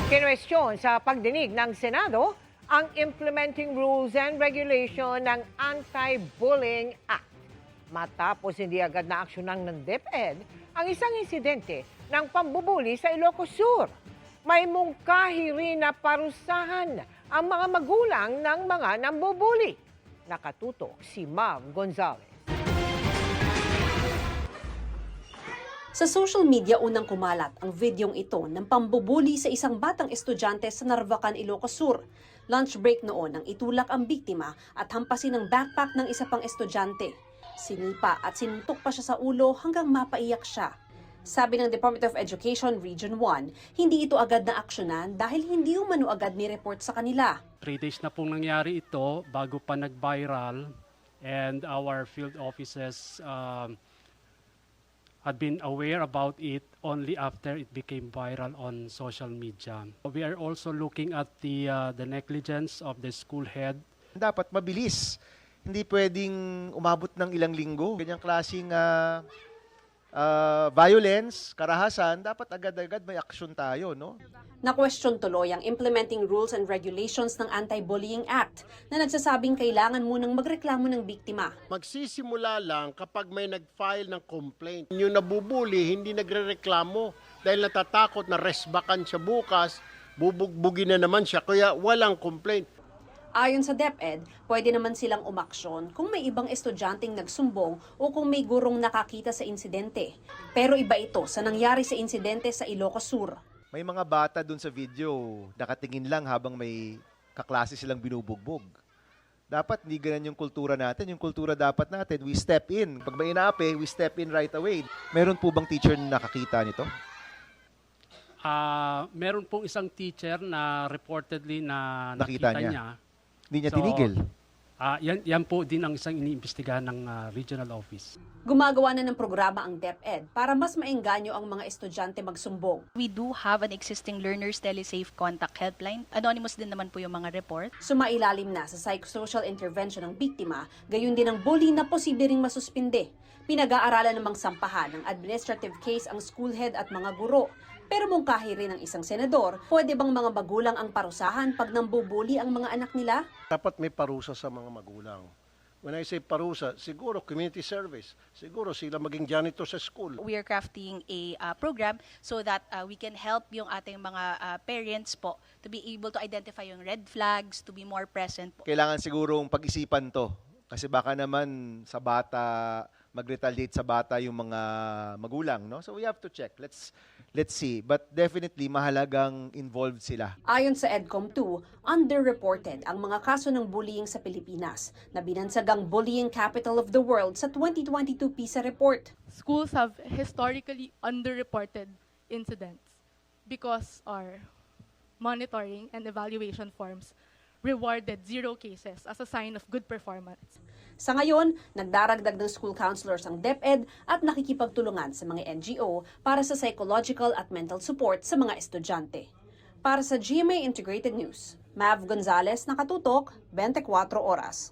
Kinwestiyon sa pagdinig ng Senado ang Implementing Rules and Regulation ng Anti-Bullying Act. Matapos hindi agad na aksyonan ng DepEd ang isang insidente ng pambubuli sa Ilocos Sur. May mungkahi rin na parusahan ang mga magulang ng mga nambubuli. Nakatutok si Mav Gonzalez. Sa social media unang kumalat ang videong ito ng pambubuli sa isang batang estudyante sa Narvacan, Ilocos Sur. Lunch break noon nang itulak ang biktima at hampasin ang backpack ng isa pang estudyante. Sinipa at sinuntok pa siya sa ulo hanggang mapaiyak siya. Sabi ng Department of Education Region 1, hindi ito agad na aksyonan dahil hindi umano agad ni-report sa kanila. 3 days na pong nangyari ito bago pa nag-viral, and our field offices had been aware about it only after it became viral on social media. We are also looking at the negligence of the school head. Dapat mabilis. Hindi pwedeng umabot ng ilang linggo. Ganyang klaseng violence, karahasan, dapat agad-agad may aksyon tayo, no? Na-question tuloy ang Implementing Rules and Regulations ng Anti-Bullying Act na nagsasabing kailangan munang magreklamo ng biktima. Magsisimula lang kapag may nag-file ng complaint. Yung nabubuli, hindi nagre-reklamo dahil natatakot na resbakan siya bukas, bubugbugin na naman siya, kaya walang complaint. Ayon sa DepEd, pwede naman silang umaksyon kung may ibang estudyanteng nagsumbong o kung may gurong nakakita sa insidente. Pero iba ito sa nangyari sa insidente sa Ilocos Sur. May mga bata dun sa video, nakatingin lang habang may kaklase silang binubugbog. Dapat hindi ganun yung kultura natin. Yung kultura dapat natin, we step in. Pag may inaapi, we step in right away. Meron po bang teacher na nakakita nito? Meron pong isang teacher na reportedly na Nakita nakita niya. niya. Hindi niya tinigil. Yan po din ang isang iniimbestigahan ng regional office. Gumagawa na ng programa ang DepEd para mas maengganyo ang mga estudyante magsumbong. We do have an existing Learners Telesafe Contact Helpline. Anonymous din naman po yung mga report. Sumailalim na sa psychosocial intervention ng biktima, gayon din ang bully na posible ring masuspinde. Pinag-aaralan namang sampahan ng administrative case ang school head at mga guro. Pero mungkahi rin ng isang senador, pwede bang mga magulang ang parusahan pag nambubuli ang mga anak nila? Dapat may parusa sa mga magulang. When I say parusa, siguro community service. Siguro sila maging janitor sa school. We are crafting a program so that we can help yung ating mga parents po to be able to identify yung red flags, to be more present po. Kailangan sigurong pag-isipan to. Kasi baka naman sa bata, mag-retaliate sa bata yung mga magulang, no? So we have to check. Let's see. But definitely, mahalagang involved sila. Ayon sa EDCOM2, underreported ang mga kaso ng bullying sa Pilipinas na binansagang Bullying Capital of the World sa 2022 PISA report. Schools have historically underreported incidents because our monitoring and evaluation forms rewarded 0 cases as a sign of good performance. Sa ngayon, nagdaragdag ng school counselors ang DepEd at nakikipagtulungan sa mga NGO para sa psychological at mental support sa mga estudyante. Para sa GMA Integrated News, Mav Gonzalez, Nakatutok, 24 Oras.